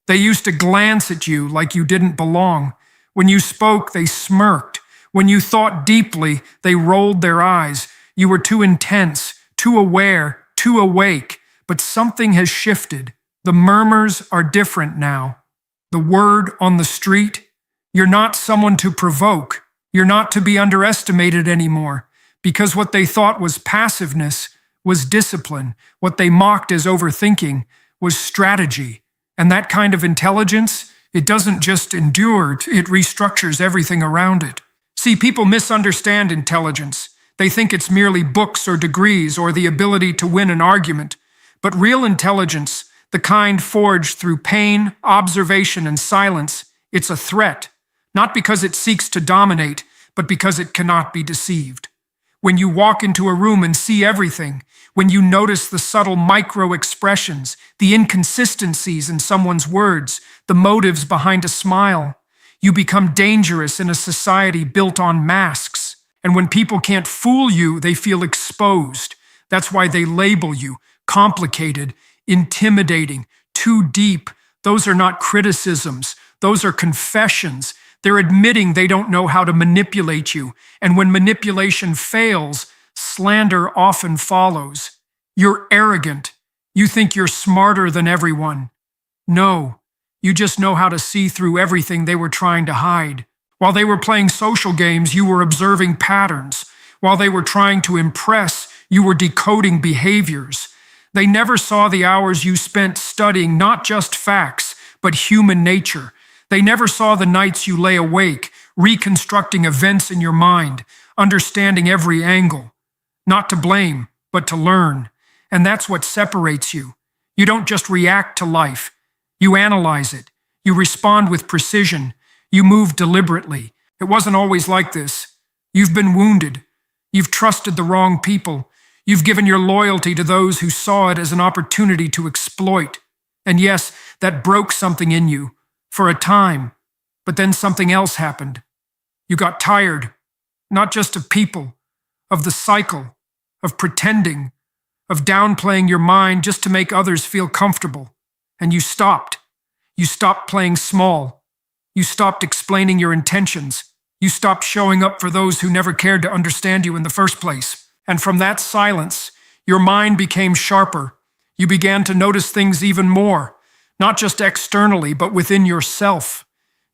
They used to glance at you like you didn't belong. When you spoke, they smirked. When you thought deeply, they rolled their eyes. You were too intense, too aware, too awake. But something has shifted. The murmurs are different now. The word on the street, you're not someone to provoke. You're not to be underestimated anymore. Because what they thought was passiveness was discipline. What they mocked as overthinking was strategy. And that kind of intelligence, it doesn't just endure, it restructures everything around it. See, people misunderstand intelligence. They think it's merely books or degrees or the ability to win an argument. But real intelligence, the kind forged through pain, observation, and silence, it's a threat. Not because it seeks to dominate, but because it cannot be deceived. When you walk into a room and see everything, when you notice the subtle micro-expressions, the inconsistencies in someone's words, the motives behind a smile, you become dangerous in a society built on masks. And when people can't fool you, they feel exposed. That's why they label you complicated, intimidating, too deep. Those are not criticisms. Those are confessions. They're admitting they don't know how to manipulate you. And when manipulation fails, slander often follows. You're arrogant. You think you're smarter than everyone. No, you just know how to see through everything they were trying to hide. While they were playing social games, you were observing patterns. While they were trying to impress, you were decoding behaviors. They never saw the hours you spent studying not just facts, but human nature. They never saw the nights you lay awake, reconstructing events in your mind, understanding every angle. Not to blame, but to learn. And that's what separates you. You don't just react to life. You analyze it. You respond with precision. You move deliberately. It wasn't always like this. You've been wounded. You've trusted the wrong people. You've given your loyalty to those who saw it as an opportunity to exploit. And yes, that broke something in you. For a time, but then something else happened. You got tired, not just of people, of the cycle, of pretending, of downplaying your mind just to make others feel comfortable. And you stopped. You stopped playing small. You stopped explaining your intentions. You stopped showing up for those who never cared to understand you in the first place. And from that silence, your mind became sharper. You began to notice things even more. Not just externally, but within yourself.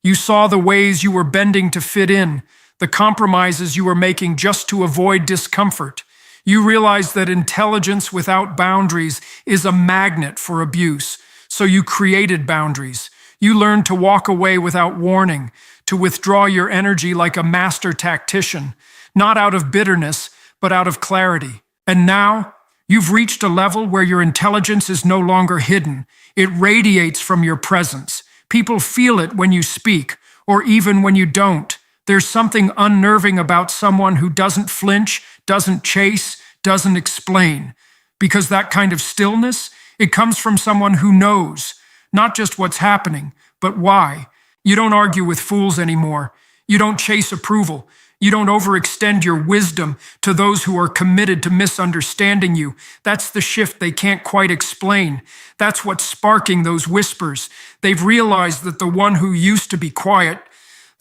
You saw the ways you were bending to fit in, the compromises you were making just to avoid discomfort. You realized that intelligence without boundaries is a magnet for abuse, so you created boundaries. You learned to walk away without warning, to withdraw your energy like a master tactician, not out of bitterness, but out of clarity. And now, you've reached a level where your intelligence is no longer hidden. It radiates from your presence. People feel it when you speak, or even when you don't. There's something unnerving about someone who doesn't flinch, doesn't chase, doesn't explain. Because that kind of stillness, it comes from someone who knows, not just what's happening, but why. You don't argue with fools anymore. You don't chase approval. You don't overextend your wisdom to those who are committed to misunderstanding you. That's the shift they can't quite explain. That's what's sparking those whispers. They've realized that the one who used to be quiet,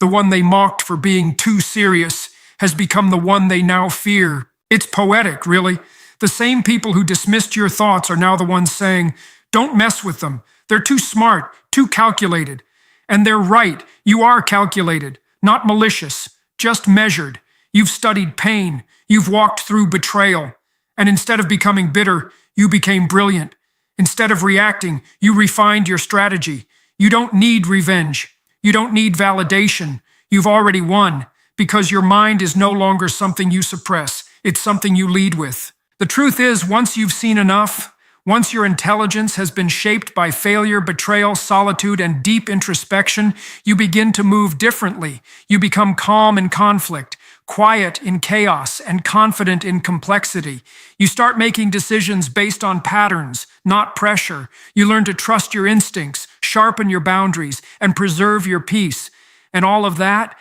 the one they mocked for being too serious, has become the one they now fear. It's poetic, really. The same people who dismissed your thoughts are now the ones saying, "Don't mess with them. They're too smart, too calculated." And they're right. You are calculated, not malicious. Just measured. You've studied pain. You've walked through betrayal. And instead of becoming bitter, you became brilliant. Instead of reacting, you refined your strategy. You don't need revenge. You don't need validation. You've already won, because your mind is no longer something you suppress. It's something you lead with. The truth is, once you've seen enough, once your intelligence has been shaped by failure, betrayal, solitude, and deep introspection, you begin to move differently. You become calm in conflict, quiet in chaos, and confident in complexity. You start making decisions based on patterns, not pressure. You learn to trust your instincts, sharpen your boundaries, and preserve your peace. And all of that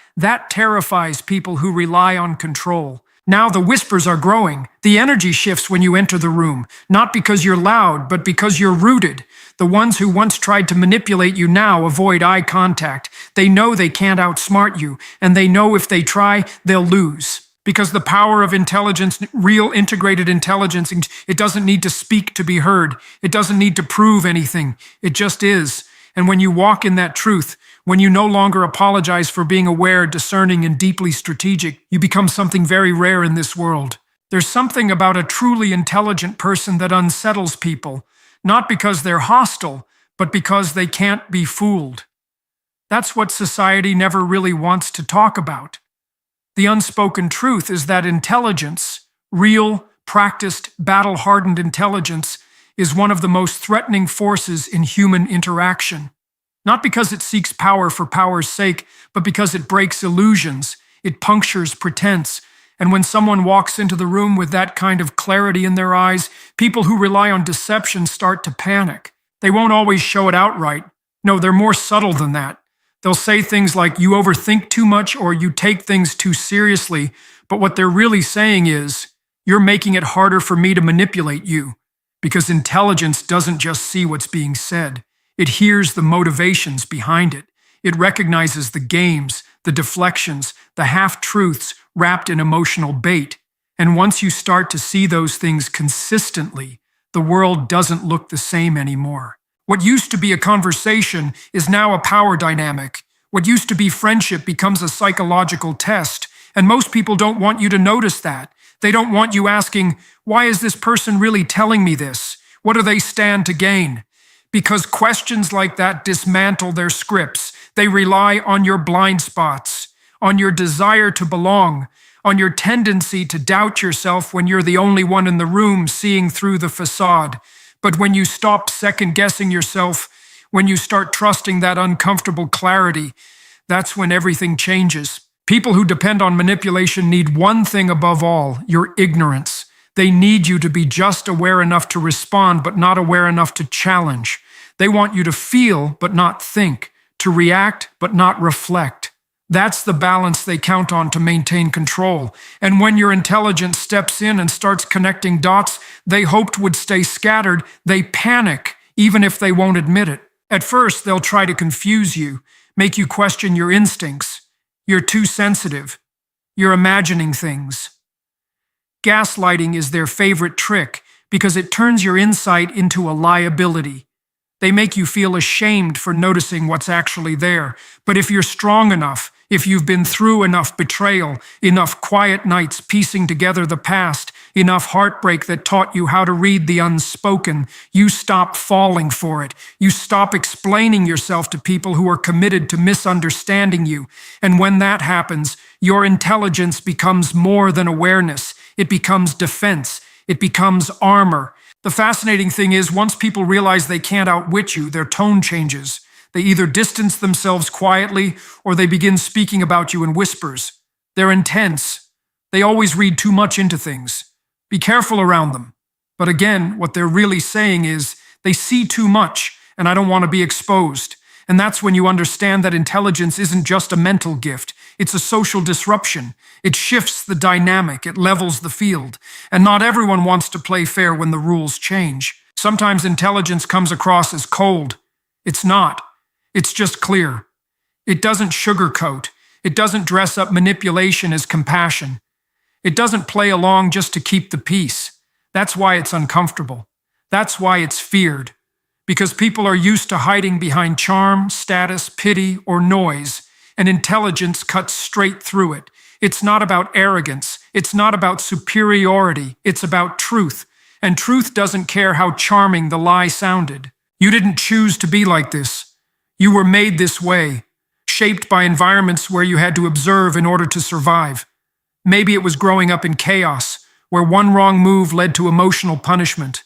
terrifies people who rely on control. Now the whispers are growing. The energy shifts when you enter the room, not because you're loud, but because you're rooted. The ones who once tried to manipulate you now avoid eye contact. They know they can't outsmart you, and they know if they try, they'll lose. Because the power of intelligence, real integrated intelligence, it doesn't need to speak to be heard. It doesn't need to prove anything. It just is. And when you walk in that truth, when you no longer apologize for being aware, discerning, and deeply strategic, you become something very rare in this world. There's something about a truly intelligent person that unsettles people, not because they're hostile, but because they can't be fooled. That's what society never really wants to talk about. The unspoken truth is that intelligence, real, practiced, battle-hardened intelligence, is one of the most threatening forces in human interaction. Not because it seeks power for power's sake, but because it breaks illusions, it punctures pretense. And when someone walks into the room with that kind of clarity in their eyes, people who rely on deception start to panic. They won't always show it outright. No, they're more subtle than that. They'll say things like, you overthink too much or you take things too seriously, but what they're really saying is, you're making it harder for me to manipulate you. Because intelligence doesn't just see what's being said. It hears the motivations behind it. It recognizes the games, the deflections, the half-truths wrapped in emotional bait. And once you start to see those things consistently, the world doesn't look the same anymore. What used to be a conversation is now a power dynamic. What used to be friendship becomes a psychological test. And most people don't want you to notice that. They don't want you asking, why is this person really telling me this? What do they stand to gain? Because questions like that dismantle their scripts. They rely on your blind spots, on your desire to belong, on your tendency to doubt yourself when you're the only one in the room seeing through the facade. But when you stop second-guessing yourself, when you start trusting that uncomfortable clarity, that's when everything changes. People who depend on manipulation need one thing above all, your ignorance. They need you to be just aware enough to respond, but not aware enough to challenge. They want you to feel, but not think, to react, but not reflect. That's the balance they count on to maintain control. And when your intelligence steps in and starts connecting dots they hoped would stay scattered, they panic, even if they won't admit it. At first, they'll try to confuse you, make you question your instincts. You're too sensitive. You're imagining things. Gaslighting is their favorite trick because it turns your insight into a liability. They make you feel ashamed for noticing what's actually there. But if you're strong enough, if you've been through enough betrayal, enough quiet nights piecing together the past, enough heartbreak that taught you how to read the unspoken, you stop falling for it. You stop explaining yourself to people who are committed to misunderstanding you. And when that happens, your intelligence becomes more than awareness. It becomes defense. It becomes armor. The fascinating thing is, once people realize they can't outwit you, their tone changes. They either distance themselves quietly or they begin speaking about you in whispers. They're intense. They always read too much into things. Be careful around them. But again, what they're really saying is, they see too much and I don't want to be exposed. And that's when you understand that intelligence isn't just a mental gift. It's a social disruption. It shifts the dynamic. It levels the field. And not everyone wants to play fair when the rules change. Sometimes intelligence comes across as cold. It's not. It's just clear. It doesn't sugarcoat. It doesn't dress up manipulation as compassion. It doesn't play along just to keep the peace. That's why it's uncomfortable. That's why it's feared. Because people are used to hiding behind charm, status, pity, or noise, and intelligence cuts straight through it. It's not about arrogance. It's not about superiority. It's about truth. And truth doesn't care how charming the lie sounded. You didn't choose to be like this. You were made this way, shaped by environments where you had to observe in order to survive. Maybe it was growing up in chaos, where one wrong move led to emotional punishment.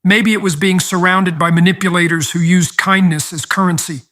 Maybe it was being surrounded by manipulators who used kindness as currency.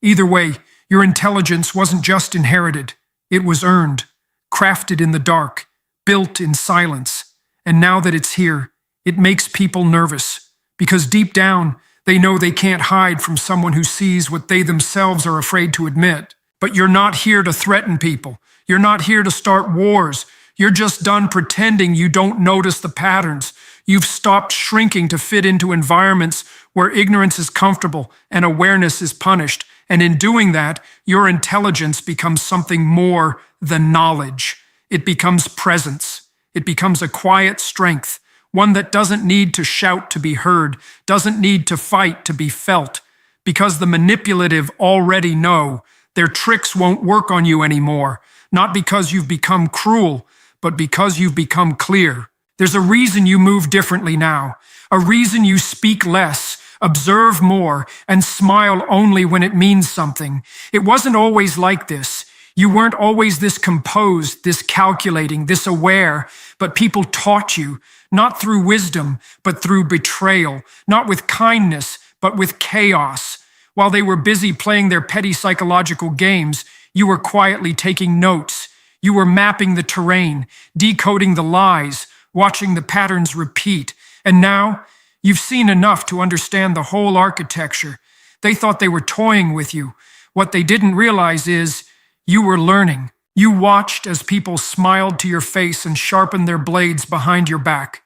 Either way, your intelligence wasn't just inherited. It was earned, crafted in the dark, built in silence. And now that it's here, it makes people nervous. Because deep down, they know they can't hide from someone who sees what they themselves are afraid to admit. But you're not here to threaten people. You're not here to start wars. You're just done pretending you don't notice the patterns. You've stopped shrinking to fit into environments where ignorance is comfortable and awareness is punished. And in doing that, your intelligence becomes something more than knowledge. It becomes presence. It becomes a quiet strength, one that doesn't need to shout to be heard, doesn't need to fight to be felt, because the manipulative already know their tricks won't work on you anymore, not because you've become cruel, but because you've become clear. There's a reason you move differently now, a reason you speak less, observe more, and smile only when it means something. It wasn't always like this. You weren't always this composed, this calculating, this aware, but people taught you, not through wisdom, but through betrayal, not with kindness, but with chaos. While they were busy playing their petty psychological games, you were quietly taking notes. You were mapping the terrain, decoding the lies, watching the patterns repeat. And now, you've seen enough to understand the whole architecture. They thought they were toying with you. What they didn't realize is, you were learning. You watched as people smiled to your face and sharpened their blades behind your back.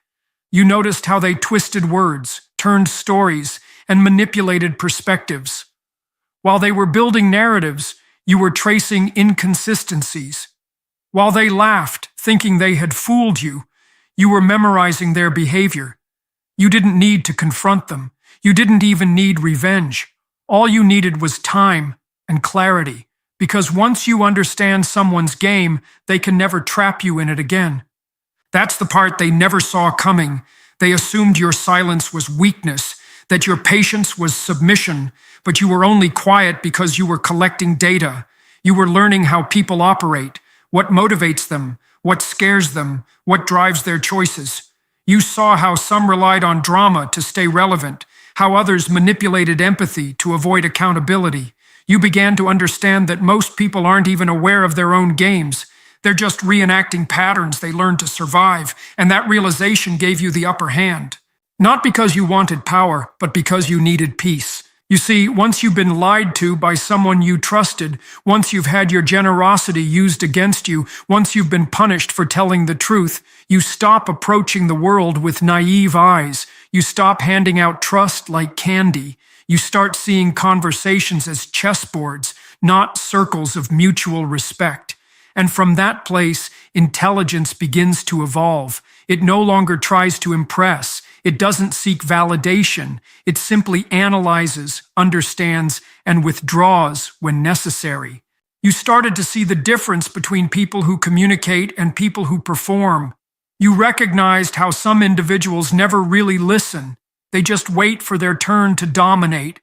You noticed how they twisted words, turned stories, and manipulated perspectives. While they were building narratives, you were tracing inconsistencies. While they laughed, thinking they had fooled you, you were memorizing their behavior. You didn't need to confront them. You didn't even need revenge. All you needed was time and clarity. Because once you understand someone's game, they can never trap you in it again. That's the part they never saw coming. They assumed your silence was weakness, that your patience was submission, but you were only quiet because you were collecting data. You were learning how people operate, what motivates them, what scares them, what drives their choices. You saw how some relied on drama to stay relevant, how others manipulated empathy to avoid accountability. You began to understand that most people aren't even aware of their own games. They're just reenacting patterns they learned to survive, and that realization gave you the upper hand. Not because you wanted power, but because you needed peace. You see, once you've been lied to by someone you trusted, once you've had your generosity used against you, once you've been punished for telling the truth, you stop approaching the world with naive eyes. You stop handing out trust like candy. You start seeing conversations as chessboards, not circles of mutual respect. And from that place, intelligence begins to evolve. It no longer tries to impress. It doesn't seek validation. It simply analyzes, understands, and withdraws when necessary. You started to see the difference between people who communicate and people who perform. You recognized how some individuals never really listen. They just wait for their turn to dominate.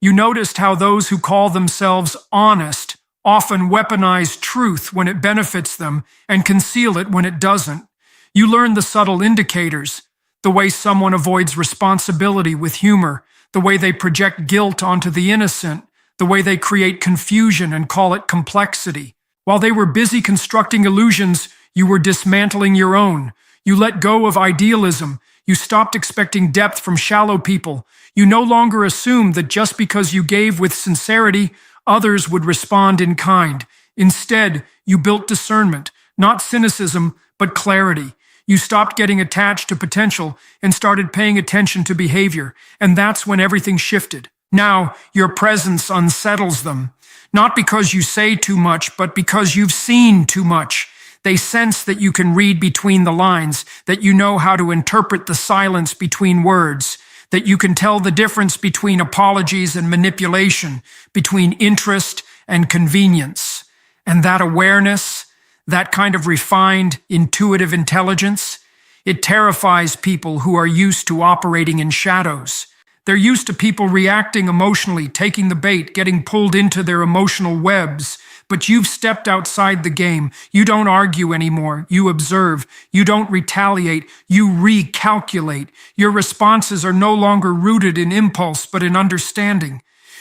You noticed how those who call themselves honest often weaponize truth when it benefits them and conceal it when it doesn't. You learned the subtle indicators, the way someone avoids responsibility with humor, the way they project guilt onto the innocent, the way they create confusion and call it complexity. While they were busy constructing illusions, you were dismantling your own. You let go of idealism. You stopped expecting depth from shallow people. You no longer assumed that just because you gave with sincerity, others would respond in kind. Instead, you built discernment, not cynicism, but clarity. You stopped getting attached to potential and started paying attention to behavior, and that's when everything shifted. Now, your presence unsettles them, not because you say too much, but because you've seen too much. They sense that you can read between the lines, that you know how to interpret the silence between words, that you can tell the difference between apologies and manipulation, between interest and convenience. And that awareness, that kind of refined, intuitive intelligence, it terrifies people who are used to operating in shadows. They're used to people reacting emotionally, taking the bait, getting pulled into their emotional webs. But you've stepped outside the game. You don't argue anymore. You observe. You don't retaliate. You recalculate. Your responses are no longer rooted in impulse, but in understanding.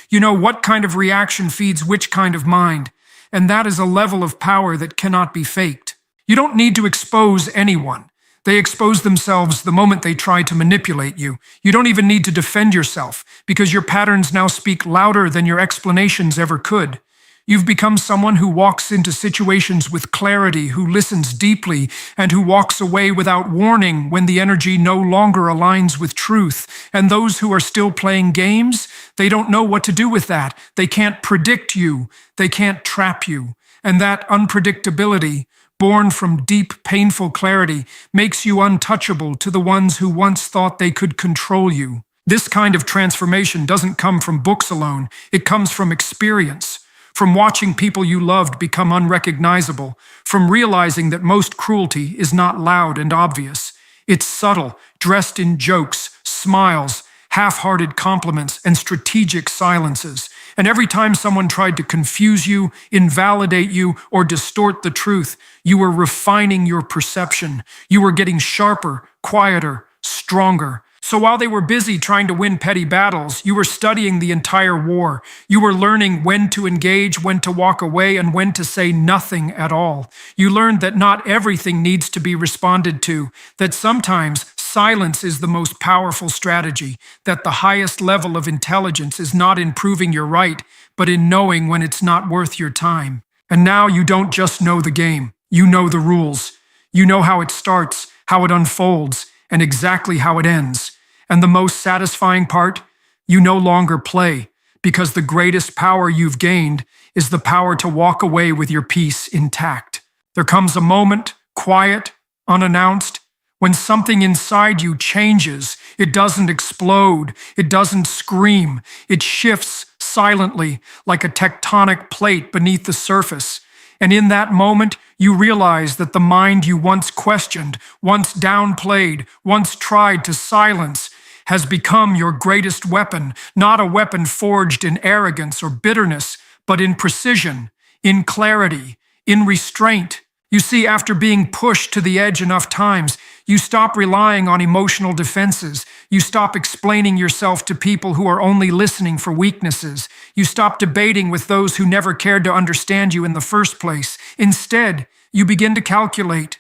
You know what kind of reaction feeds which kind of mind. And that is a level of power that cannot be faked. You don't need to expose anyone. They expose themselves the moment they try to manipulate you. You don't even need to defend yourself, because your patterns now speak louder than your explanations ever could. You've become someone who walks into situations with clarity, who listens deeply, and who walks away without warning when the energy no longer aligns with truth. And those who are still playing games, they don't know what to do with that. They can't predict you. They can't trap you. And that unpredictability, born from deep, painful clarity, makes you untouchable to the ones who once thought they could control you. This kind of transformation doesn't come from books alone. It comes from experience. From watching people you loved become unrecognizable, from realizing that most cruelty is not loud and obvious. It's subtle, dressed in jokes, smiles, half-hearted compliments, and strategic silences. And every time someone tried to confuse you, invalidate you, or distort the truth, you were refining your perception. You were getting sharper, quieter, stronger. So while they were busy trying to win petty battles, you were studying the entire war. You were learning when to engage, when to walk away, and when to say nothing at all. You learned that not everything needs to be responded to, that sometimes silence is the most powerful strategy, that the highest level of intelligence is not in proving you're right, but in knowing when it's not worth your time. And now you don't just know the game, you know the rules. You know how it starts, how it unfolds, and exactly how it ends. And the most satisfying part? You no longer play, because the greatest power you've gained is the power to walk away with your peace intact. There comes a moment, quiet, unannounced, when something inside you changes. It doesn't explode, it doesn't scream, it shifts silently like a tectonic plate beneath the surface. And in that moment, you realize that the mind you once questioned, once downplayed, once tried to silence, has become your greatest weapon, not a weapon forged in arrogance or bitterness, but in precision, in clarity, in restraint. You see, after being pushed to the edge enough times, you stop relying on emotional defenses. You stop explaining yourself to people who are only listening for weaknesses. You stop debating with those who never cared to understand you in the first place. Instead, you begin to calculate.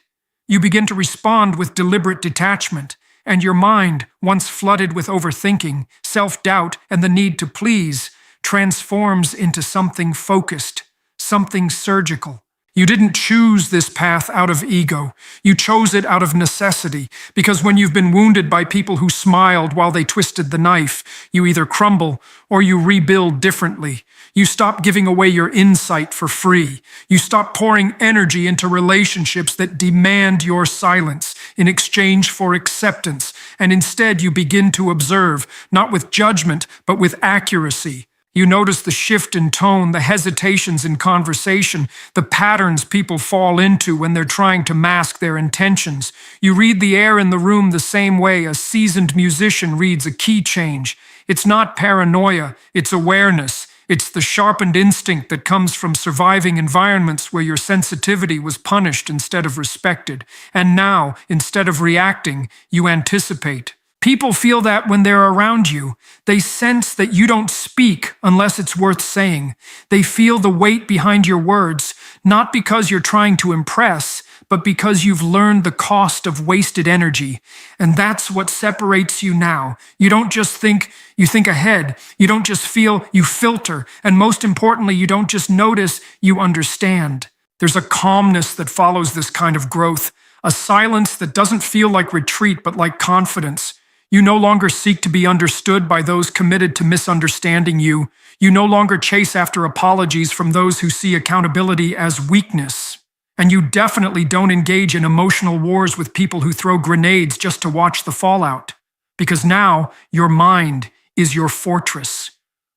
You begin to respond with deliberate detachment. And your mind, once flooded with overthinking, self-doubt, and the need to please, transforms into something focused, something surgical. You didn't choose this path out of ego. You chose it out of necessity, because when you've been wounded by people who smiled while they twisted the knife, you either crumble or you rebuild differently. You stop giving away your insight for free. You stop pouring energy into relationships that demand your silence in exchange for acceptance, and instead you begin to observe, not with judgment, but with accuracy. You notice the shift in tone, the hesitations in conversation, the patterns people fall into when they're trying to mask their intentions. You read the air in the room the same way a seasoned musician reads a key change. It's not paranoia, it's awareness. It's the sharpened instinct that comes from surviving environments where your sensitivity was punished instead of respected. And now, instead of reacting, you anticipate. People feel that when they're around you. They sense that you don't speak unless it's worth saying. They feel the weight behind your words, not because you're trying to impress, but because you've learned the cost of wasted energy. And that's what separates you now. You don't just think, you think ahead. You don't just feel, you filter. And most importantly, you don't just notice, you understand. There's a calmness that follows this kind of growth, a silence that doesn't feel like retreat, but like confidence. You no longer seek to be understood by those committed to misunderstanding you. You no longer chase after apologies from those who see accountability as weakness. And you definitely don't engage in emotional wars with people who throw grenades just to watch the fallout. Because now, your mind is your fortress.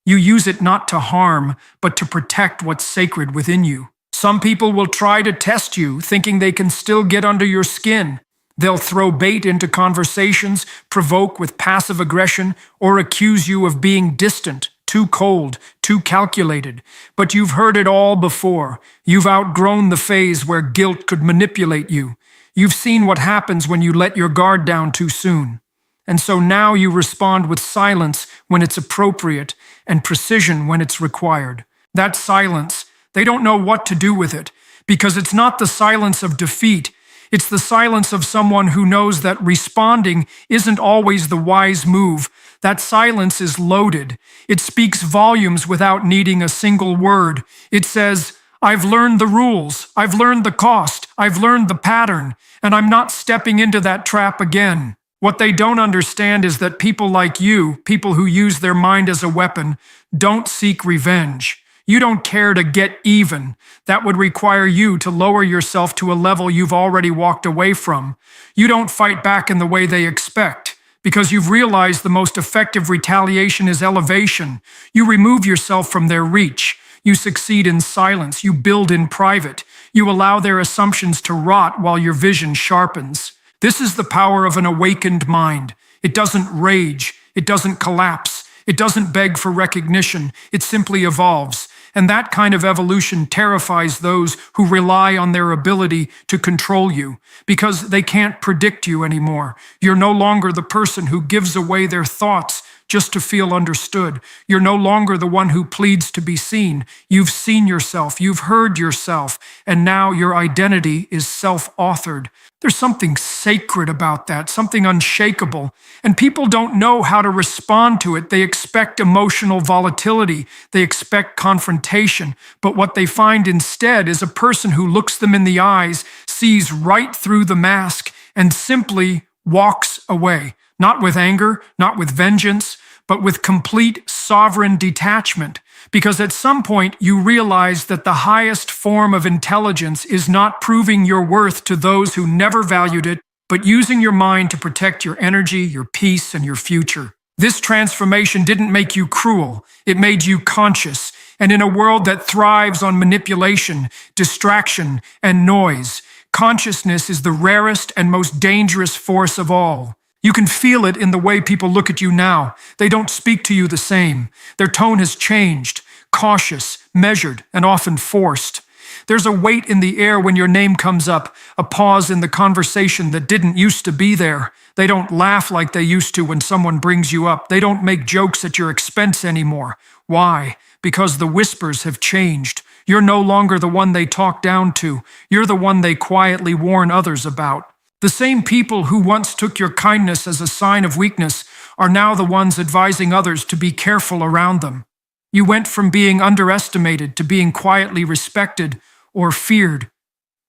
You use it not to harm, but to protect what's sacred within you. Some people will try to test you, thinking they can still get under your skin. They'll throw bait into conversations, provoke with passive aggression, or accuse you of being distant, too cold, too calculated. But you've heard it all before. You've outgrown the phase where guilt could manipulate you. You've seen what happens when you let your guard down too soon. And so now you respond with silence when it's appropriate and precision when it's required. That silence, they don't know what to do with it, because it's not the silence of defeat. It's the silence of someone who knows that responding isn't always the wise move. That silence is loaded. It speaks volumes without needing a single word. It says, I've learned the rules, I've learned the cost, I've learned the pattern, and I'm not stepping into that trap again. What they don't understand is that people like you, people who use their mind as a weapon, don't seek revenge. You don't care to get even. That would require you to lower yourself to a level you've already walked away from. You don't fight back in the way they expect, because you've realized the most effective retaliation is elevation. You remove yourself from their reach. You succeed in silence. You build in private. You allow their assumptions to rot while your vision sharpens. This is the power of an awakened mind. It doesn't rage. It doesn't collapse. It doesn't beg for recognition. It simply evolves. And that kind of evolution terrifies those who rely on their ability to control you, because they can't predict you anymore. You're no longer the person who gives away their thoughts just to feel understood. You're no longer the one who pleads to be seen. You've seen yourself, you've heard yourself, and now your identity is self-authored. There's something sacred about that, something unshakable, and people don't know how to respond to it. They expect emotional volatility, they expect confrontation, but what they find instead is a person who looks them in the eyes, sees right through the mask, and simply walks away. Not with anger, not with vengeance, but with complete sovereign detachment. Because at some point you realize that the highest form of intelligence is not proving your worth to those who never valued it, but using your mind to protect your energy, your peace, and your future. This transformation didn't make you cruel, it made you conscious. And in a world that thrives on manipulation, distraction, and noise, consciousness is the rarest and most dangerous force of all. You can feel it in the way people look at you now. They don't speak to you the same. Their tone has changed, cautious, measured, and often forced. There's a weight in the air when your name comes up, a pause in the conversation that didn't used to be there. They don't laugh like they used to when someone brings you up. They don't make jokes at your expense anymore. Why? Because the whispers have changed. You're no longer the one they talk down to. You're the one they quietly warn others about. The same people who once took your kindness as a sign of weakness are now the ones advising others to be careful around them. You went from being underestimated to being quietly respected or feared.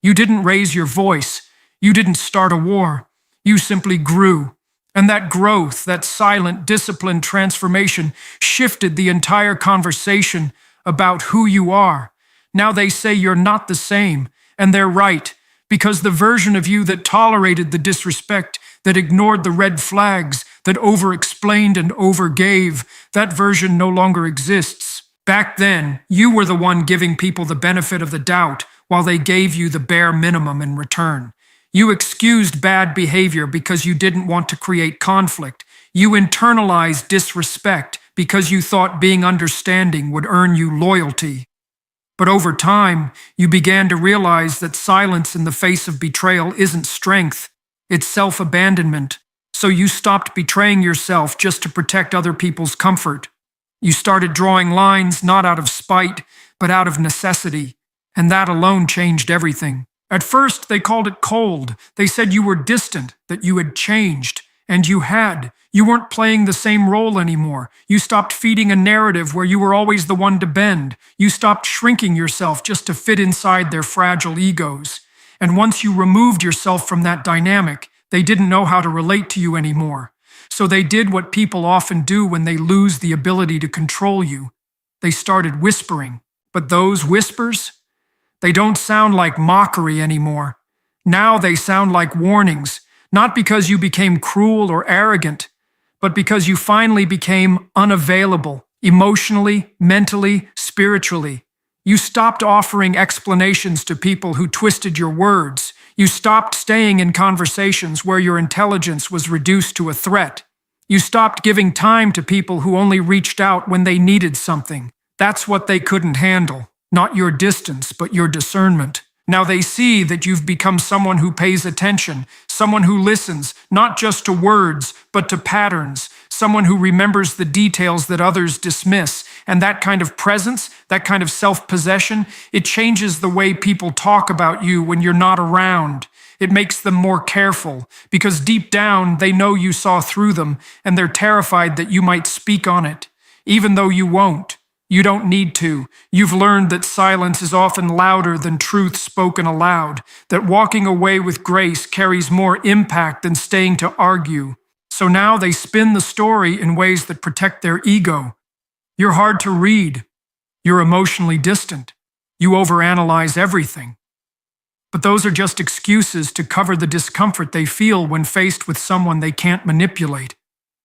You didn't raise your voice. You didn't start a war. You simply grew. And that growth, that silent, disciplined transformation shifted the entire conversation about who you are. Now they say you're not the same, and they're right. Because the version of you that tolerated the disrespect, that ignored the red flags, that over-explained and over-gave, that version no longer exists. Back then, you were the one giving people the benefit of the doubt while they gave you the bare minimum in return. You excused bad behavior because you didn't want to create conflict. You internalized disrespect because you thought being understanding would earn you loyalty. But over time, you began to realize that silence in the face of betrayal isn't strength, it's self-abandonment. So you stopped betraying yourself just to protect other people's comfort. You started drawing lines not out of spite, but out of necessity. And that alone changed everything. At first, they called it cold. They said you were distant, that you had changed. And you had. You weren't playing the same role anymore. You stopped feeding a narrative where you were always the one to bend. You stopped shrinking yourself just to fit inside their fragile egos. And once you removed yourself from that dynamic, they didn't know how to relate to you anymore. So they did what people often do when they lose the ability to control you. They started whispering. But those whispers, they don't sound like mockery anymore. Now they sound like warnings. Not because you became cruel or arrogant, but because you finally became unavailable, emotionally, mentally, spiritually. You stopped offering explanations to people who twisted your words. You stopped staying in conversations where your intelligence was reduced to a threat. You stopped giving time to people who only reached out when they needed something. That's what they couldn't handle. Not your distance, but your discernment. Now they see that you've become someone who pays attention, someone who listens, not just to words, but to patterns, someone who remembers the details that others dismiss. And that kind of presence, that kind of self-possession, it changes the way people talk about you when you're not around. It makes them more careful, because deep down they know you saw through them, and they're terrified that you might speak on it. Even though you won't. You don't need to. You've learned that silence is often louder than truth spoken aloud, that walking away with grace carries more impact than staying to argue. So now they spin the story in ways that protect their ego. You're hard to read. You're emotionally distant. You overanalyze everything. But those are just excuses to cover the discomfort they feel when faced with someone they can't manipulate.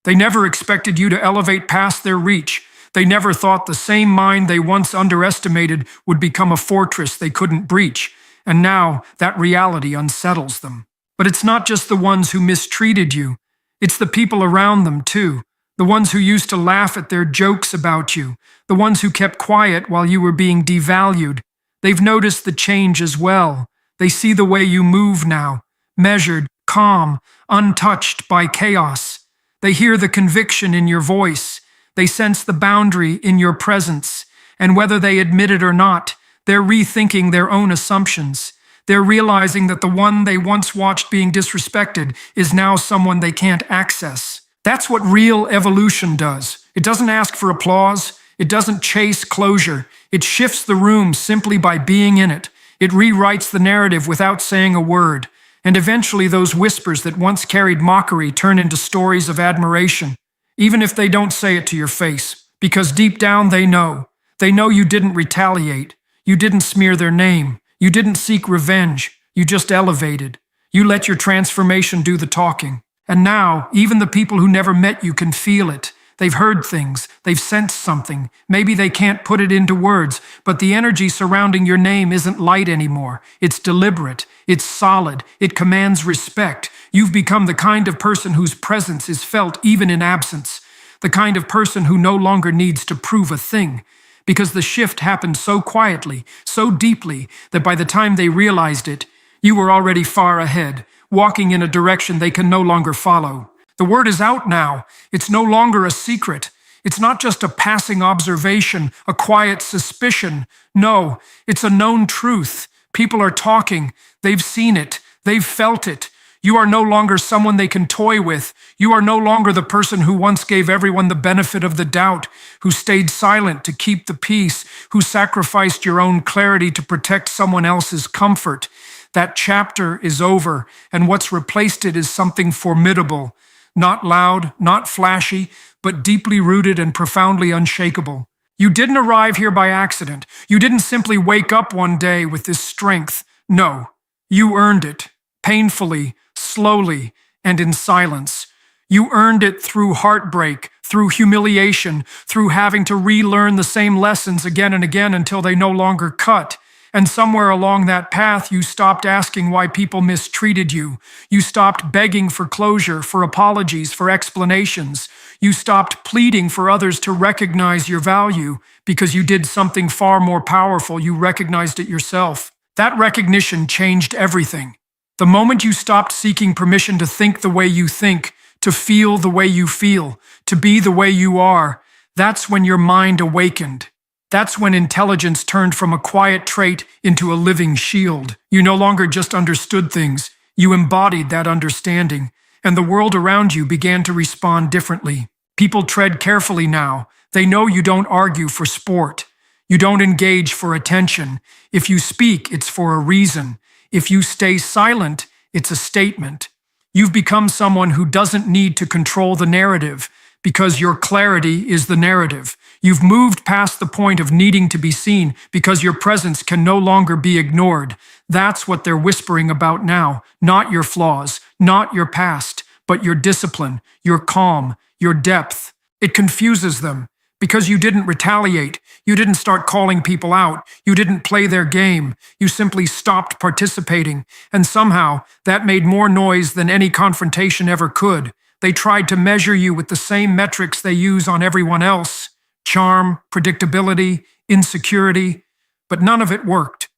They never expected you to elevate past their reach. They never thought the same mind they once underestimated would become a fortress they couldn't breach, and now that reality unsettles them. But it's not just the ones who mistreated you. It's the people around them, too. The ones who used to laugh at their jokes about you. The ones who kept quiet while you were being devalued. They've noticed the change as well. They see the way you move now, measured, calm, untouched by chaos. They hear the conviction in your voice. They sense the boundary in your presence. And whether they admit it or not, they're rethinking their own assumptions. They're realizing that the one they once watched being disrespected is now someone they can't access. That's what real evolution does. It doesn't ask for applause. It doesn't chase closure. It shifts the room simply by being in it. It rewrites the narrative without saying a word. And eventually those whispers that once carried mockery turn into stories of admiration, even if they don't say it to your face, because deep down they know. They know you didn't retaliate. You didn't smear their name. You didn't seek revenge. You just elevated. You let your transformation do the talking. And now, even the people who never met you can feel it. They've heard things. They've sensed something. Maybe they can't put it into words, but the energy surrounding your name isn't light anymore. It's deliberate. It's solid. It commands respect. You've become the kind of person whose presence is felt even in absence. The kind of person who no longer needs to prove a thing. Because the shift happened so quietly, so deeply, that by the time they realized it, you were already far ahead, walking in a direction they can no longer follow. The word is out now. It's no longer a secret. It's not just a passing observation, a quiet suspicion. No, it's a known truth. People are talking. They've seen it. They've felt it. You are no longer someone they can toy with. You are no longer the person who once gave everyone the benefit of the doubt, who stayed silent to keep the peace, who sacrificed your own clarity to protect someone else's comfort. That chapter is over, and what's replaced it is something formidable. Not loud, not flashy, but deeply rooted and profoundly unshakable. You didn't arrive here by accident. You didn't simply wake up one day with this strength. No, you earned it, painfully, slowly, and in silence. You earned it through heartbreak, through humiliation, through having to relearn the same lessons again and again until they no longer cut. And somewhere along that path, you stopped asking why people mistreated you. You stopped begging for closure, for apologies, for explanations. You stopped pleading for others to recognize your value because you did something far more powerful. You recognized it yourself. That recognition changed everything. The moment you stopped seeking permission to think the way you think, to feel the way you feel, to be the way you are, that's when your mind awakened. That's when intelligence turned from a quiet trait into a living shield. You no longer just understood things, you embodied that understanding, and the world around you began to respond differently. People tread carefully now. They know you don't argue for sport. You don't engage for attention. If you speak, it's for a reason. If you stay silent, it's a statement. You've become someone who doesn't need to control the narrative, because your clarity is the narrative. You've moved past the point of needing to be seen because your presence can no longer be ignored. That's what they're whispering about now. Not your flaws, not your past, but your discipline, your calm, your depth. It confuses them because you didn't retaliate. You didn't start calling people out. You didn't play their game. You simply stopped participating. And somehow that made more noise than any confrontation ever could. They tried to measure you with the same metrics they use on everyone else. Charm, predictability, insecurity. But none of it worked.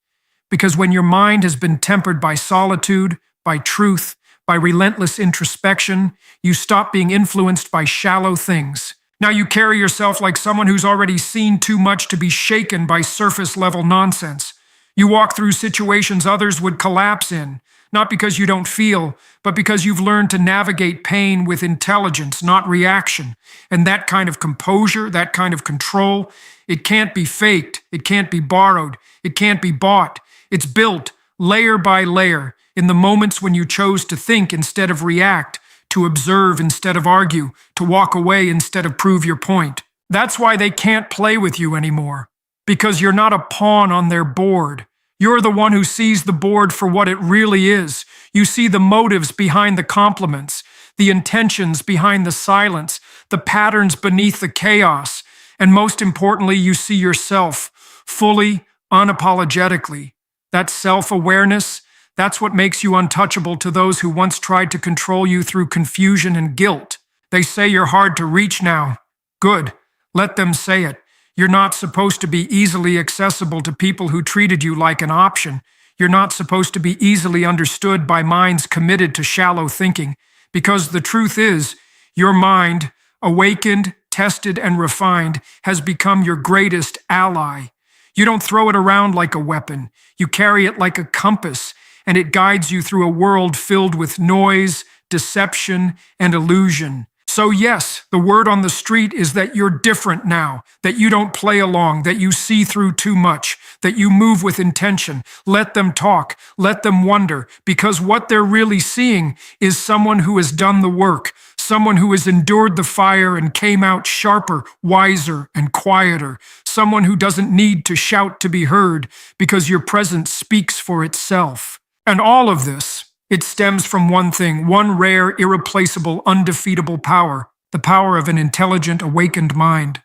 Because when your mind has been tempered by solitude, by truth, by relentless introspection, you stop being influenced by shallow things. Now you carry yourself like someone who's already seen too much to be shaken by surface-level nonsense. You walk through situations others would collapse in, not because you don't feel, but because you've learned to navigate pain with intelligence, not reaction. And that kind of composure, that kind of control, it can't be faked, it can't be borrowed, it can't be bought. It's built layer by layer in the moments when you chose to think instead of react, to observe instead of argue, to walk away instead of prove your point. That's why they can't play with you anymore, because you're not a pawn on their board. You're the one who sees the board for what it really is. You see the motives behind the compliments, the intentions behind the silence, the patterns beneath the chaos, and most importantly, you see yourself fully, unapologetically. That self-awareness, that's what makes you untouchable to those who once tried to control you through confusion and guilt. They say you're hard to reach now. Good. Let them say it. You're not supposed to be easily accessible to people who treated you like an option. You're not supposed to be easily understood by minds committed to shallow thinking. Because the truth is, your mind, awakened, tested, and refined, has become your greatest ally. You don't throw it around like a weapon. You carry it like a compass, and it guides you through a world filled with noise, deception, and illusion. So yes, the word on the street is that you're different now, that you don't play along, that you see through too much, that you move with intention. Let them talk, let them wonder, because what they're really seeing is someone who has done the work, someone who has endured the fire and came out sharper, wiser, and quieter, someone who doesn't need to shout to be heard, because your presence speaks for itself. And all of this, it stems from one thing, one rare, irreplaceable, undefeatable power, the power of an intelligent, awakened mind.